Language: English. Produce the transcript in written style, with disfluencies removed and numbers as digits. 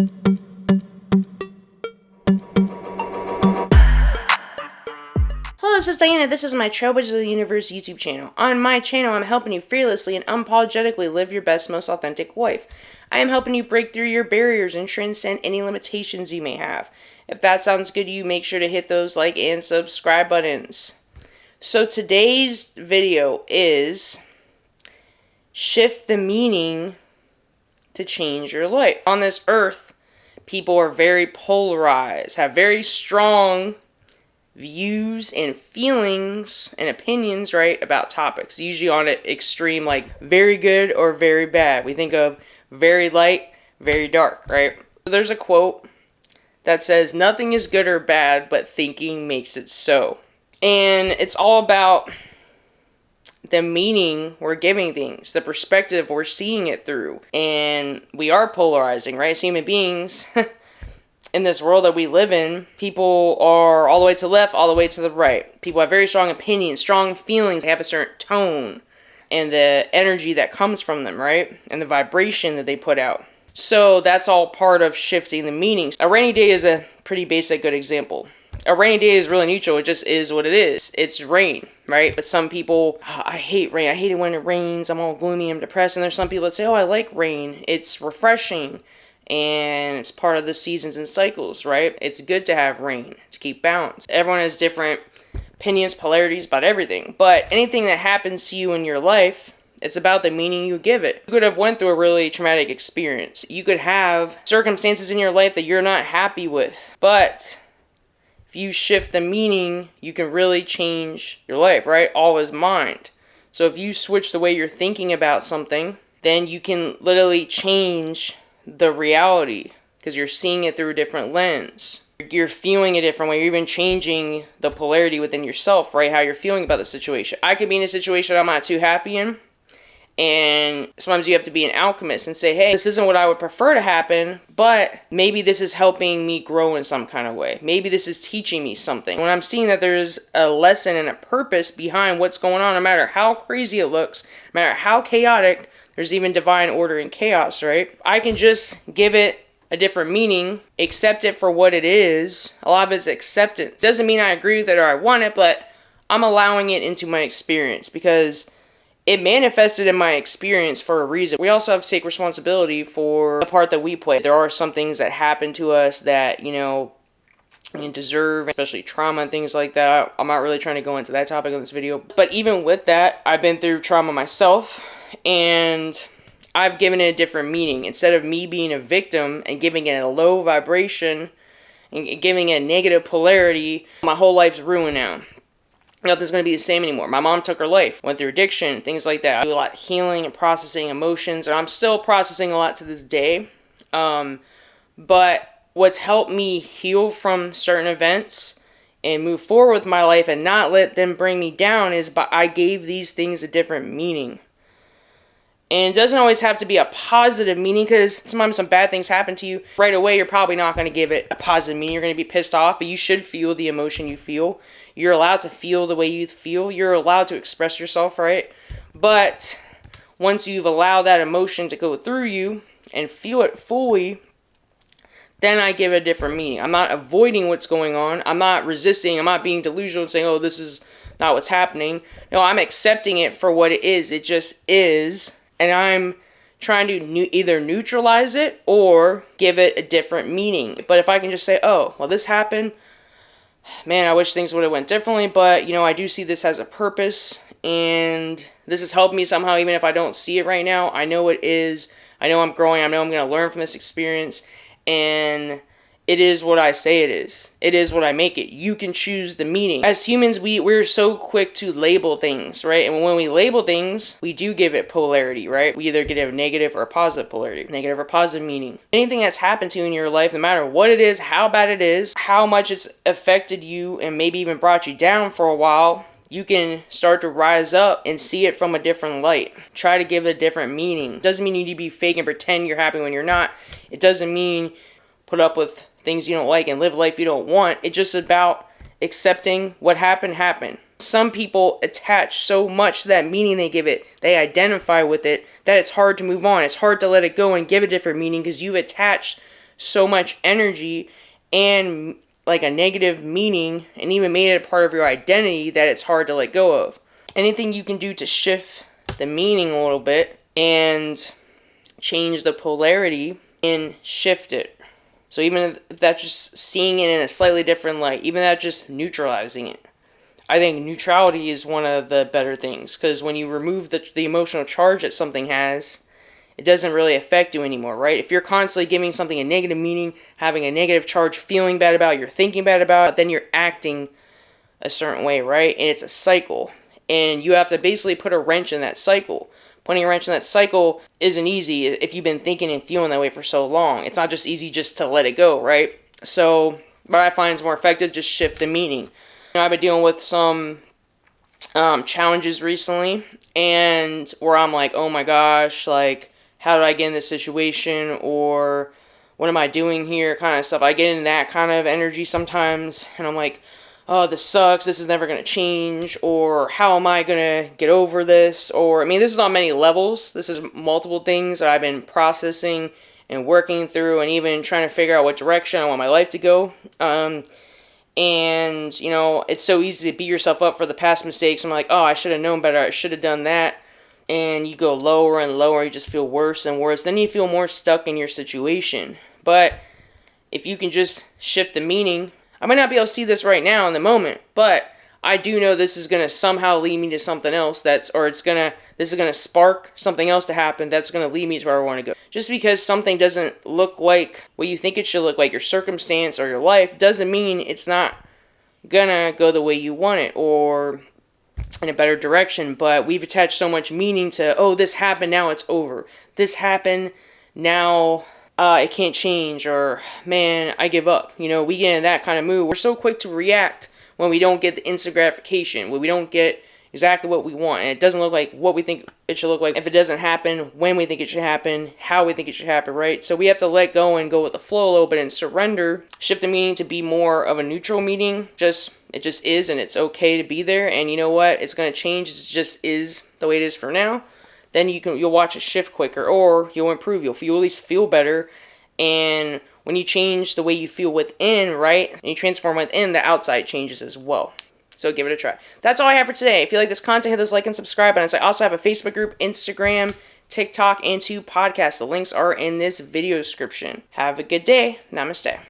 Hello, this is Diana. This is my Trailblazers of the Universe YouTube channel. On my channel, I'm helping you fearlessly and unapologetically live your best, most authentic life. I am helping you break through your barriers and transcend any limitations you may have. If that sounds good to you, make sure to hit those like and subscribe buttons. So today's video is shift the meaning to change your life. On this earth, people are very polarized, have very strong views and feelings and opinions, right, about topics. Usually on an extreme, like very good or very bad. We think of very light, very dark, right? There's a quote that says, "Nothing is good or bad, but thinking makes it so." And it's all about the meaning we're giving things, the perspective we're seeing it through. And we are polarizing, right? As human beings, in this world that we live in, people are all the way to the left, all the way to the right. People have very strong opinions, strong feelings. They have a certain tone and the energy that comes from them, right? And the vibration that they put out. So that's all part of shifting the meanings. A rainy day is a pretty basic good example. A rainy day is really neutral. It just is what it is. It's rain, right? But some people, I hate rain. I hate it when it rains. I'm all gloomy. I'm depressed. And there's some people that say, oh, I like rain. It's refreshing. And it's part of the seasons and cycles, right? It's good to have rain, to keep balance. Everyone has different opinions, polarities about everything. But anything that happens to you in your life, it's about the meaning you give it. You could have went through a really traumatic experience. You could have circumstances in your life that you're not happy with. But if you shift the meaning, you can really change your life, right? All is mind. So if you switch the way you're thinking about something, then you can literally change the reality because you're seeing it through a different lens. You're feeling a different way. You're even changing the polarity within yourself, right? How you're feeling about the situation. I could be in a situation I'm not too happy in, and sometimes you have to be an alchemist and say, hey, this isn't what I would prefer to happen, but maybe this is helping me grow in some kind of way. Maybe this is teaching me something. When I'm seeing that there's a lesson and a purpose behind what's going on, no matter how crazy it looks, no matter how chaotic, there's even divine order in chaos, right? I can just give it a different meaning, accept it for what it is. A lot of it's acceptance. Doesn't mean I agree with it or I want it, but I'm allowing it into my experience because it manifested in my experience for a reason. We also have to take responsibility for the part that we play. There are some things that happen to us that, we deserve, especially trauma and things like that. I'm not really trying to go into that topic in this video. But even with that, I've been through trauma myself, and I've given it a different meaning. Instead of me being a victim and giving it a low vibration and giving it a negative polarity, my whole life's ruined now. Nothing's going to be the same anymore. My mom took her life, went through addiction, things like that. I do a lot of healing and processing emotions, and I'm still processing a lot to this day. But what's helped me heal from certain events and move forward with my life and not let them bring me down is I gave these things a different meaning. And it doesn't always have to be a positive meaning, because sometimes some bad things happen to you. Right away, you're probably not going to give it a positive meaning. You're going to be pissed off, but you should feel the emotion you feel. You're allowed to feel the way you feel. You're allowed to express yourself, right? But once you've allowed that emotion to go through you and feel it fully, then I give it a different meaning. I'm not avoiding what's going on. I'm not resisting. I'm not being delusional and saying, oh, this is not what's happening. No, I'm accepting it for what it is. It just is. And I'm trying to either neutralize it or give it a different meaning. But if I can just say, oh, well, this happened. Man, I wish things would have went differently. But, I do see this as a purpose. And this has helped me somehow, even if I don't see it right now. I know it is. I know I'm growing. I know I'm going to learn from this experience. And it is what I say it is. It is what I make it. You can choose the meaning. As humans, we're so quick to label things, right? And when we label things, we do give it polarity, right? We either get a negative or a positive polarity, negative or positive meaning. Anything that's happened to you in your life, no matter what it is, how bad it is, how much it's affected you and maybe even brought you down for a while, you can start to rise up and see it from a different light. Try to give it a different meaning. Doesn't mean you need to be fake and pretend you're happy when you're not. It doesn't mean put up with things you don't like and live life you don't want. It's just about accepting what happened. Some people attach so much to that meaning they give it, they identify with it, that it's hard to move on. It's hard to let it go and give a different meaning because you've attached so much energy and like a negative meaning and even made it a part of your identity that it's hard to let go of. Anything you can do to shift the meaning a little bit and change the polarity and shift it. So even if that's just seeing it in a slightly different light, even that just neutralizing it. I think neutrality is one of the better things, because when you remove the emotional charge that something has, it doesn't really affect you anymore, right? If you're constantly giving something a negative meaning, having a negative charge, feeling bad about it, you're thinking bad about it, then you're acting a certain way, right? And it's a cycle. And you have to basically put a wrench in that cycle. Putting a wrench in that cycle isn't easy if you've been thinking and feeling that way for so long. It's not just easy just to let it go, right? So what I find is more effective, just shift the meaning. I've been dealing with some challenges recently, and where I'm like, oh my gosh, like, how did I get in this situation, or what am I doing here, kind of stuff. I get in that kind of energy sometimes, and I'm like, oh, this sucks, this is never going to change, or how am I going to get over this, or, I mean, this is on many levels. This is multiple things that I've been processing and working through, and even trying to figure out what direction I want my life to go. And, you know, it's so easy to beat yourself up for the past mistakes. I'm like, oh, I should have known better. I should have done that. And you go lower and lower. You just feel worse and worse. Then you feel more stuck in your situation. But if you can just shift the meaning, I might not be able to see this right now in the moment, but I do know this is going to somehow lead me to something else this is going to spark something else to happen that's going to lead me to where I want to go. Just because something doesn't look like what you think it should look like, your circumstance or your life, doesn't mean it's not going to go the way you want it or in a better direction. But we've attached so much meaning to, oh, this happened, now it's over. This happened, now it can't change, or man, I give up. You know, we get in that kind of mood. We're so quick to react when we don't get the instant gratification, when we don't get exactly what we want, and it doesn't look like what we think it should look like, if it doesn't happen when we think it should happen, how we think it should happen, right? So we have to let go and go with the flow a little bit and surrender, shift the meaning to be more of a neutral meaning. It just is, and it's okay to be there, and you know what? It's going to change. It just is the way it is for now. Then you'll watch it shift quicker, or you'll improve. You'll at least feel better, and when you change the way you feel within, right, and you transform within, the outside changes as well. So give it a try. That's all I have for today. If you like this content, hit those like and subscribe buttons. I also have a Facebook group, Instagram, TikTok, and 2 podcasts. The links are in this video description. Have a good day. Namaste.